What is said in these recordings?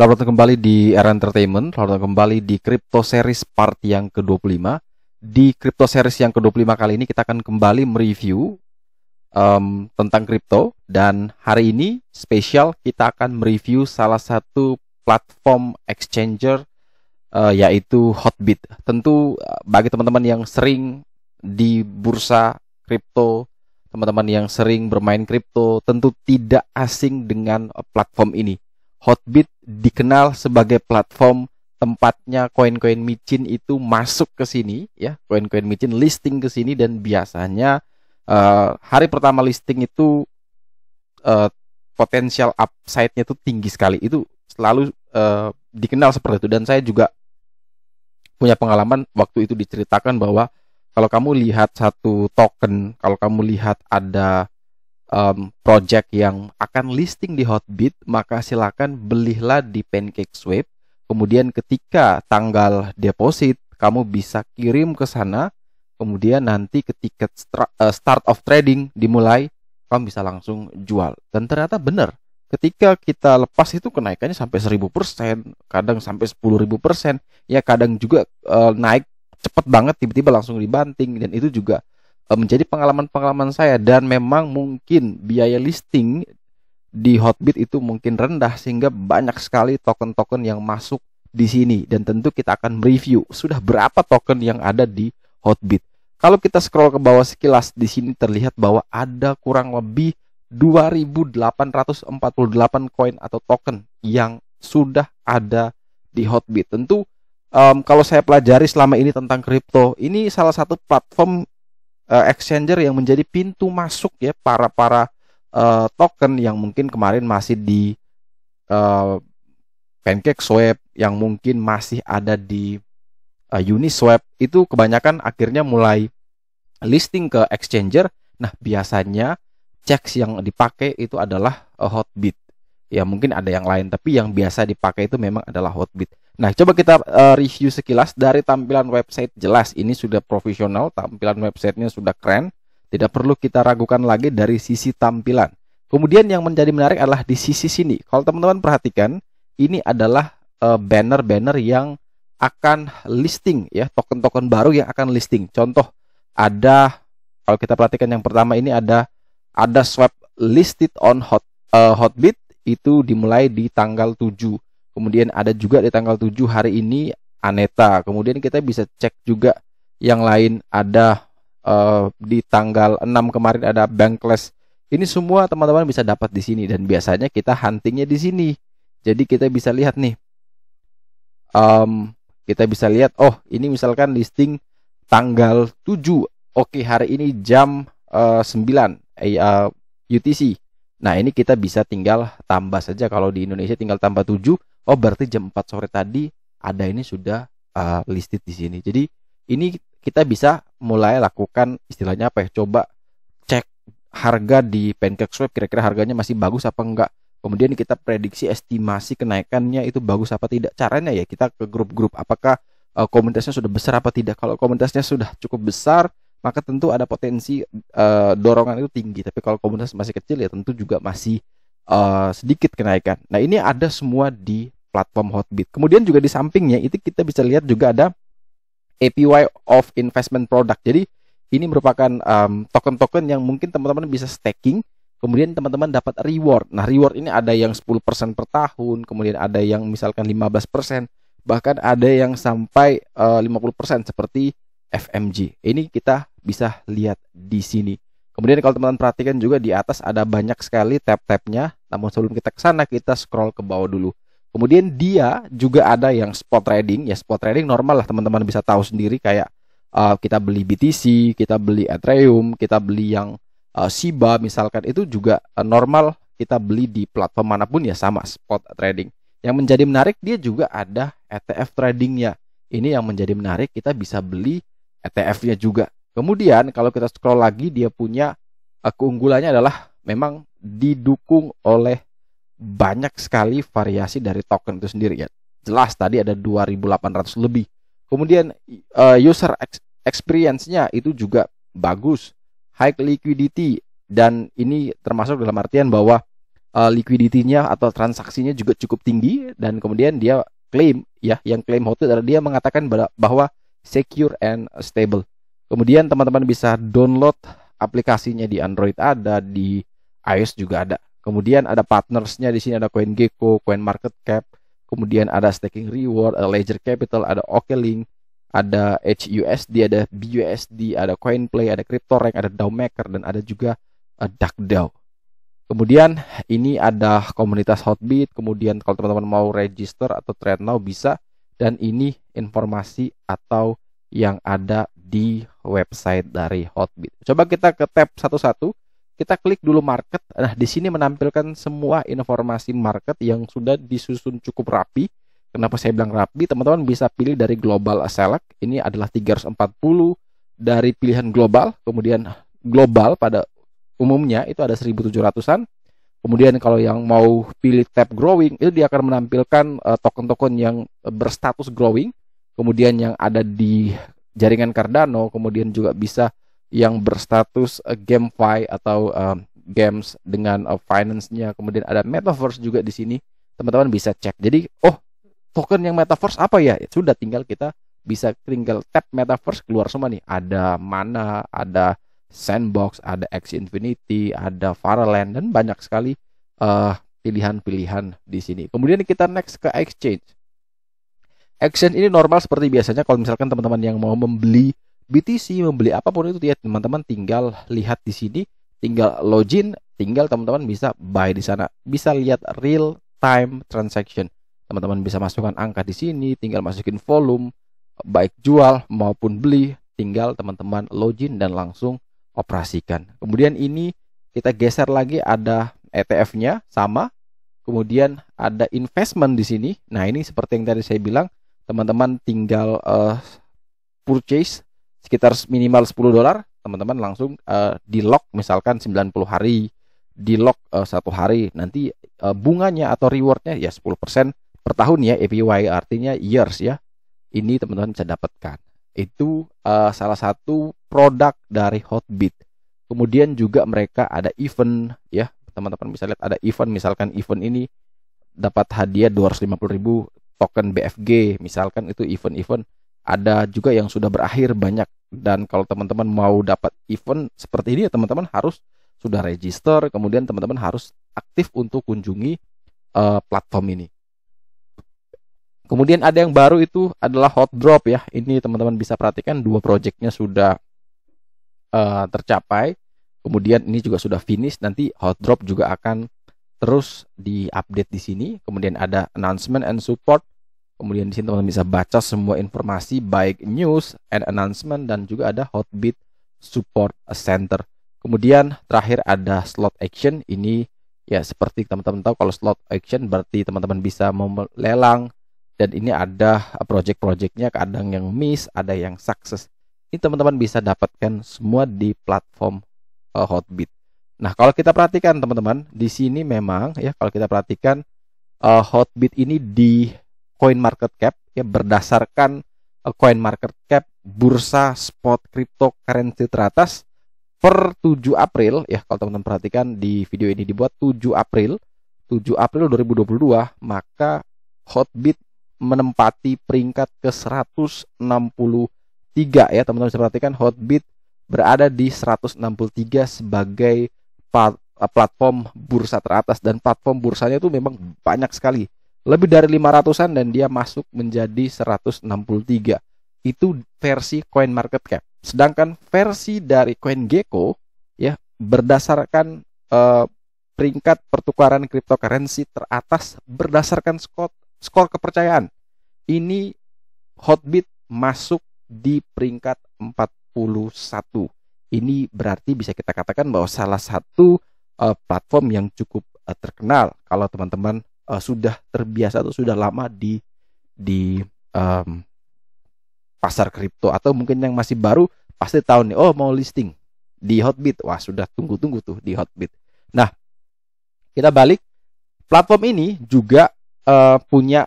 Selamat datang kembali di Era Entertainment. Selamat datang kembali di Crypto Series part yang ke-25. Di Crypto Series yang ke-25 kali ini kita akan kembali mereview tentang kripto. Dan hari ini spesial kita akan mereview salah satu platform exchanger, yaitu Hotbit. Tentu bagi teman-teman yang sering di bursa kripto, teman-teman yang sering bermain kripto, tentu tidak asing dengan platform ini. Hotbit dikenal sebagai platform tempatnya koin-koin micin itu masuk ke sini, ya, koin-koin micin listing ke sini, dan biasanya hari pertama listing itu potensial upside-nya itu tinggi sekali. Itu selalu dikenal seperti itu, dan saya juga punya pengalaman waktu itu diceritakan bahwa kalau kamu lihat satu token, kalau kamu lihat ada project yang akan listing di Hotbit, maka silakan belilah di PancakeSwap. Kemudian ketika tanggal deposit, kamu bisa kirim ke sana. Kemudian nanti ketika start of trading dimulai, kamu bisa langsung jual. Dan ternyata benar, ketika kita lepas itu kenaikannya sampai 1000%, kadang sampai 10.000%, ya kadang juga naik cepat banget, tiba-tiba langsung dibanting. Dan itu juga menjadi pengalaman-pengalaman saya, dan memang mungkin biaya listing di Hotbit itu mungkin rendah sehingga banyak sekali token-token yang masuk di sini. Dan tentu kita akan mereview sudah berapa token yang ada di Hotbit. Kalau kita scroll ke bawah sekilas, di sini terlihat bahwa ada kurang lebih 2.848 koin atau token yang sudah ada di Hotbit. Tentu kalau saya pelajari selama ini tentang kripto, ini salah satu platform exchanger yang menjadi pintu masuk, ya, para token yang mungkin kemarin masih di PancakeSwap, yang mungkin masih ada di Uniswap. Itu kebanyakan akhirnya mulai listing ke exchanger. Nah, biasanya checks yang dipakai itu adalah Hotbit. Ya, mungkin ada yang lain, tapi yang biasa dipakai itu memang adalah Hotbit. Nah, coba kita review sekilas. Dari tampilan website, jelas ini sudah profesional, tampilan websitenya sudah keren, tidak perlu kita ragukan lagi dari sisi tampilan. Kemudian yang menjadi menarik adalah di sisi sini. Kalau teman-teman perhatikan, ini adalah banner-banner yang akan listing, ya, token-token baru yang akan listing. Contoh, ada, kalau kita perhatikan yang pertama ini ada swap listed on Hotbit, itu dimulai di tanggal 7. Kemudian ada juga di tanggal 7 hari ini Aneta. Kemudian kita bisa cek juga yang lain, ada di tanggal 6 kemarin ada Bankless. Ini semua teman-teman bisa dapat di sini, dan biasanya kita huntingnya di sini. Jadi kita bisa lihat nih, kita bisa lihat, oh ini misalkan listing tanggal 7. Oke, hari ini jam 9 UTC. Nah, ini kita bisa tinggal tambah saja. Kalau di Indonesia tinggal tambah 7. Oh, berarti jam 4 sore tadi ada ini sudah listed di sini. Jadi ini kita bisa mulai lakukan istilahnya apa ya? Coba cek harga di PancakeSwap, kira-kira harganya masih bagus apa enggak. Kemudian kita prediksi estimasi kenaikannya itu bagus apa tidak. Caranya ya kita ke grup-grup, apakah komunitasnya sudah besar apa tidak. Kalau komunitasnya sudah cukup besar, maka tentu ada potensi dorongan itu tinggi. Tapi kalau komunitas masih kecil, ya tentu juga masih sedikit kenaikan. Nah, ini ada semua di platform Hotbit. Kemudian juga di sampingnya itu kita bisa lihat juga ada APY of investment product. Jadi ini merupakan token-token yang mungkin teman-teman bisa staking, kemudian teman-teman dapat reward. Nah, reward ini ada yang 10% per tahun, kemudian ada yang misalkan 15%, bahkan ada yang sampai 50% seperti FMG. Ini kita bisa lihat di sini. Kemudian kalau teman-teman perhatikan juga di atas ada banyak sekali tab-tabnya. Namun sebelum kita ke sana, kita scroll ke bawah dulu. Kemudian dia juga ada yang spot trading. Ya, spot trading normal lah, teman-teman bisa tahu sendiri, kayak kita beli BTC, kita beli Ethereum, kita beli yang Shiba misalkan, itu juga normal kita beli di platform manapun, ya sama spot trading. Yang menjadi menarik, dia juga ada ETF tradingnya. Ini yang menjadi menarik, kita bisa beli ETF-nya juga. Kemudian kalau kita scroll lagi, dia punya keunggulannya adalah memang didukung oleh banyak sekali variasi dari token itu sendiri, ya. Jelas tadi ada 2.800 lebih. Kemudian user experience-nya itu juga bagus, high liquidity, dan ini termasuk dalam artian bahwa liquidity-nya atau transaksinya juga cukup tinggi, dan kemudian dia klaim ya, yang klaim Hotbit adalah dia mengatakan bahwa secure and stable. Kemudian teman-teman bisa download aplikasinya di Android, ada di iOS juga ada. Kemudian ada partnersnya di sini, ada CoinGecko, CoinMarketCap, kemudian ada Staking Reward, ada Ledger Capital, ada OKLink, ada HUSD, ada BUSD, ada CoinPlay, ada CryptoRank, ada DAOmaker, dan ada juga DuckDAO. Kemudian ini ada komunitas Hotbit. Kemudian kalau teman-teman mau register atau trade now bisa, dan ini informasi atau yang ada di website dari Hotbit. Coba kita ke tab satu-satu. Kita klik dulu market. Nah, di sini menampilkan semua informasi market yang sudah disusun cukup rapi. Kenapa saya bilang rapi? Teman-teman bisa pilih dari global select. Ini adalah 340 dari pilihan global. Kemudian global pada umumnya itu ada 1.700-an. Kemudian kalau yang mau pilih tab growing, itu dia akan menampilkan token-token yang berstatus growing. Kemudian yang ada di jaringan Cardano, kemudian juga bisa yang berstatus GameFi atau games dengan finance-nya. Kemudian ada Metaverse juga di sini. Teman-teman bisa cek. Jadi, token yang Metaverse apa ya? Sudah, tinggal kita bisa tinggal tap Metaverse, keluar semua nih. Ada Mana, ada Sandbox, ada Axie Infinity, ada Faraland, dan banyak sekali pilihan-pilihan di sini. Kemudian kita next ke exchange. Exchange ini normal seperti biasanya. Kalau misalkan teman-teman yang mau membeli BTC, membeli apapun itu, ya teman-teman tinggal lihat di sini, tinggal login, tinggal teman-teman bisa buy di sana. Bisa lihat real time transaction. Teman-teman bisa masukkan angka di sini, tinggal masukin volume, baik jual maupun beli, tinggal teman-teman login dan langsung operasikan. Kemudian ini kita geser lagi, ada ETF-nya sama. Kemudian ada investment di sini. Nah, ini seperti yang tadi saya bilang, teman-teman tinggal purchase sekitar minimal $10, teman-teman langsung di lock misalkan 90 hari, di lock 1 hari. Nanti bunganya atau rewardnya ya 10% per tahun ya, APY artinya years ya. Ini teman-teman bisa dapatkan. Itu salah satu produk dari Hotbit. Kemudian juga mereka ada event ya, teman-teman bisa lihat ada event, misalkan event ini dapat hadiah 250.000 token BFG, misalkan itu event-event. Ada juga yang sudah berakhir banyak, dan kalau teman-teman mau dapat event seperti ini ya teman-teman harus sudah register, kemudian teman-teman harus aktif untuk kunjungi platform ini. Kemudian ada yang baru, itu adalah hot drop ya. Ini teman-teman bisa perhatikan 2 projectnya sudah tercapai. Kemudian ini juga sudah finish. Nanti hot drop juga akan terus diupdate di sini. Kemudian ada announcement and support. Kemudian di sini teman-teman bisa baca semua informasi baik news and announcement, dan juga ada Hotbit Support Center. Kemudian terakhir ada slot action. Ini ya seperti teman-teman tahu, kalau slot action berarti teman-teman bisa melelang, dan ini ada project-projectnya, kadang yang miss, ada yang sukses. Ini teman-teman bisa dapatkan semua di platform Hotbit. Nah, kalau kita perhatikan teman-teman, di sini memang ya, kalau kita perhatikan Hotbit ini di CoinMarketCap ya, berdasarkan CoinMarketCap bursa spot cryptocurrency teratas per 7 April ya. Kalau teman-teman perhatikan di video ini dibuat 7 April 2022, maka Hotbit menempati peringkat ke 163 ya. Teman-teman bisa perhatikan Hotbit berada di 163 sebagai platform bursa teratas, dan platform bursanya itu memang banyak sekali, lebih dari 500-an, dan dia masuk menjadi 163. Itu versi CoinMarketCap. Sedangkan versi dari CoinGecko ya, berdasarkan peringkat pertukaran cryptocurrency teratas berdasarkan skor kepercayaan. Ini Hotbit masuk di peringkat 41. Ini berarti bisa kita katakan bahwa salah satu platform yang cukup terkenal kalau teman-teman sudah terbiasa atau sudah lama di pasar kripto, atau mungkin yang masih baru pasti tahu nih, oh mau listing di Hotbit. Wah, sudah tunggu-tunggu tuh di Hotbit. Nah, kita balik. Platform ini juga punya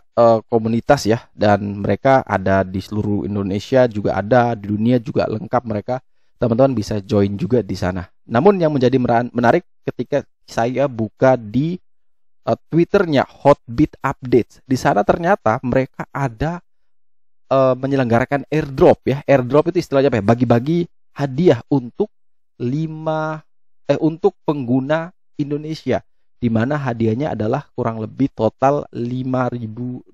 komunitas ya, dan mereka ada di seluruh Indonesia, juga ada di dunia juga lengkap mereka. Teman-teman bisa join juga di sana. Namun yang menjadi menarik ketika saya buka di Twitternya Hotbit Updates. Di sana ternyata mereka ada menyelenggarakan airdrop ya. Airdrop itu istilahnya apa ya? Bagi-bagi hadiah untuk untuk pengguna Indonesia, di mana hadiahnya adalah kurang lebih total $5.000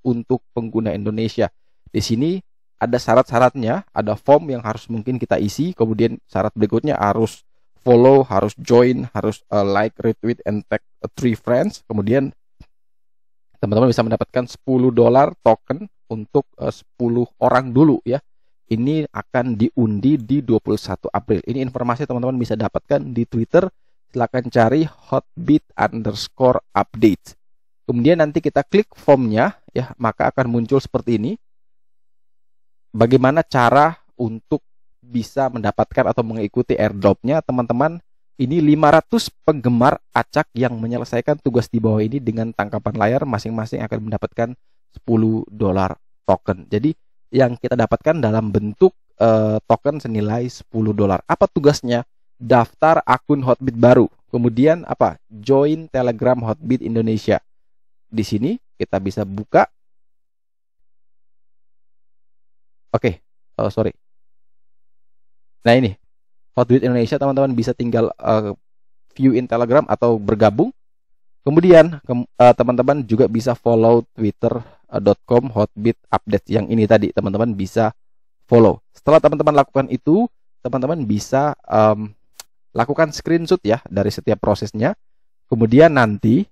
untuk pengguna Indonesia. Di sini ada syarat-syaratnya, ada form yang harus mungkin kita isi, kemudian syarat berikutnya harus follow, harus join, harus like, retweet, and tag 3 friends. Kemudian teman-teman bisa mendapatkan $10 token untuk 10 orang dulu ya. Ini akan diundi di 21 April. Ini informasi teman-teman bisa dapatkan di Twitter. Silakan cari hotbit_update. Kemudian nanti kita klik formnya ya, maka akan muncul seperti ini. Bagaimana cara untuk bisa mendapatkan atau mengikuti airdropnya teman-teman. Ini 500 penggemar acak yang menyelesaikan tugas di bawah ini dengan tangkapan layar masing-masing akan mendapatkan $10 token. Jadi yang kita dapatkan dalam bentuk token senilai $10. Apa tugasnya? Daftar akun Hotbit baru. Kemudian apa? Join Telegram Hotbit Indonesia. Di sini kita bisa buka. Oke, sorry. Nah ini Hotbit Indonesia, teman-teman bisa tinggal view in Telegram atau bergabung. Kemudian teman-teman juga bisa follow twitter.com hotbit update yang ini tadi, teman-teman bisa follow. Setelah teman-teman lakukan itu, teman-teman bisa lakukan screenshot ya dari setiap prosesnya. Kemudian nanti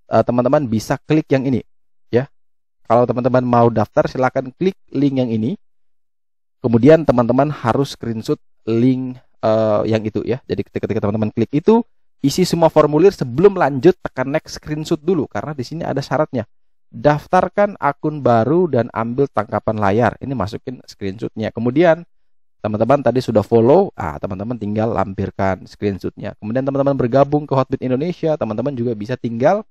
teman-teman bisa klik yang ini ya. Kalau teman-teman mau daftar, silakan klik link yang ini. Kemudian teman-teman harus screenshot link yang itu ya. Jadi ketika teman-teman klik itu, isi semua formulir sebelum lanjut, tekan next, screenshot dulu karena di sini ada syaratnya. Daftarkan akun baru dan ambil tangkapan layar. Ini masukin screenshotnya. Kemudian teman-teman tadi sudah follow, teman-teman tinggal lampirkan screenshotnya. Kemudian teman-teman bergabung ke Hotbit Indonesia, teman-teman juga bisa tinggal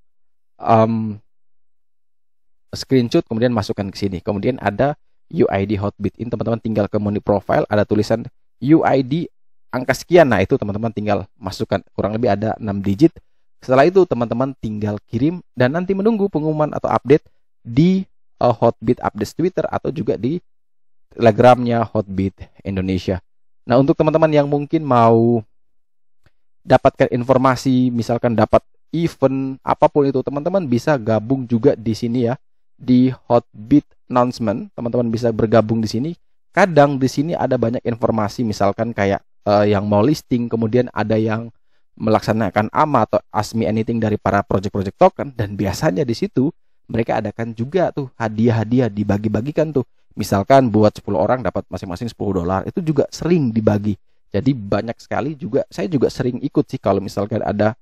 screenshot kemudian masukkan ke sini. Kemudian ada UID Hotbit. Ini teman-teman tinggal ke menu profile, ada tulisan UID angka sekian. Nah, itu teman-teman tinggal masukkan, kurang lebih ada 6 digit. Setelah itu teman-teman tinggal kirim dan nanti menunggu pengumuman atau update di Hotbit Updates Twitter atau juga di Telegramnya Hotbit Indonesia. Nah, untuk teman-teman yang mungkin mau dapatkan informasi, misalkan dapat event apapun itu, teman-teman bisa gabung juga di sini ya, di Hotbit Announcement. Teman-teman bisa bergabung di sini. Kadang di sini ada banyak informasi, misalkan kayak yang mau listing, kemudian ada yang melaksanakan AMA atau Ask Me Anything dari para project-project token, dan biasanya di situ mereka adakan juga tuh hadiah-hadiah dibagi-bagikan tuh. Misalkan buat 10 orang dapat masing-masing $10, itu juga sering dibagi. Jadi banyak sekali juga, saya juga sering ikut sih kalau misalkan ada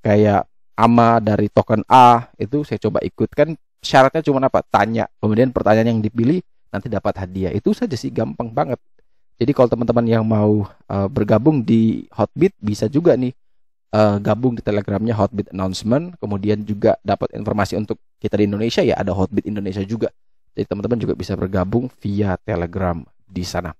kayak AMA dari token A, itu saya coba ikut. Kan syaratnya cuma apa? Tanya, kemudian pertanyaan yang dipilih nanti dapat hadiah. Itu saja sih, gampang banget. Jadi kalau teman-teman yang mau bergabung di Hotbit, bisa juga nih gabung di Telegramnya Hotbit Announcement. Kemudian juga dapat informasi untuk kita di Indonesia ya, ada Hotbit Indonesia juga. Jadi teman-teman juga bisa bergabung via Telegram di sana.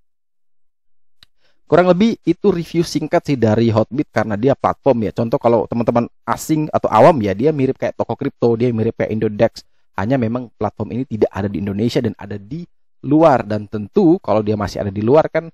Kurang lebih itu review singkat sih dari Hotbit karena dia platform ya. Contoh kalau teman-teman asing atau awam ya, dia mirip kayak toko kripto, dia mirip kayak Indodex. Hanya memang platform ini tidak ada di Indonesia dan ada di luar, dan tentu kalau dia masih ada di luar kan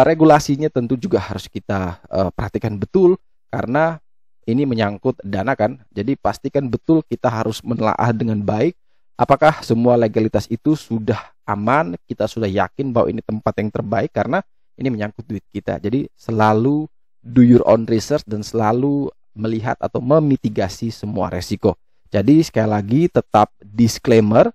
regulasinya tentu juga harus kita perhatikan betul karena ini menyangkut dana kan. Jadi pastikan betul kita harus menelaah dengan baik apakah semua legalitas itu sudah aman, kita sudah yakin bahwa ini tempat yang terbaik karena ini menyangkut duit kita. Jadi selalu do your own research dan selalu melihat atau memitigasi semua resiko. Jadi sekali lagi tetap disclaimer,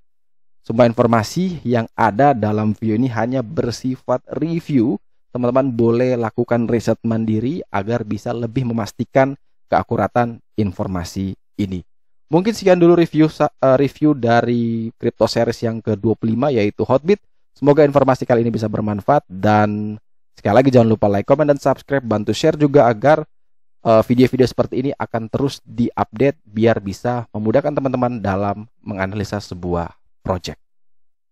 semua informasi yang ada dalam video ini hanya bersifat review. Teman-teman boleh lakukan riset mandiri agar bisa lebih memastikan keakuratan informasi ini. Mungkin sekian dulu review dari Crypto Series yang ke-25 yaitu Hotbit. Semoga informasi kali ini bisa bermanfaat dan sekali lagi jangan lupa like, comment, dan subscribe. Bantu share juga agar video-video seperti ini akan terus diupdate biar bisa memudahkan teman-teman dalam menganalisa sebuah project.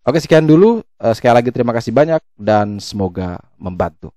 Oke, sekian dulu. Sekali lagi terima kasih banyak dan semoga membantu.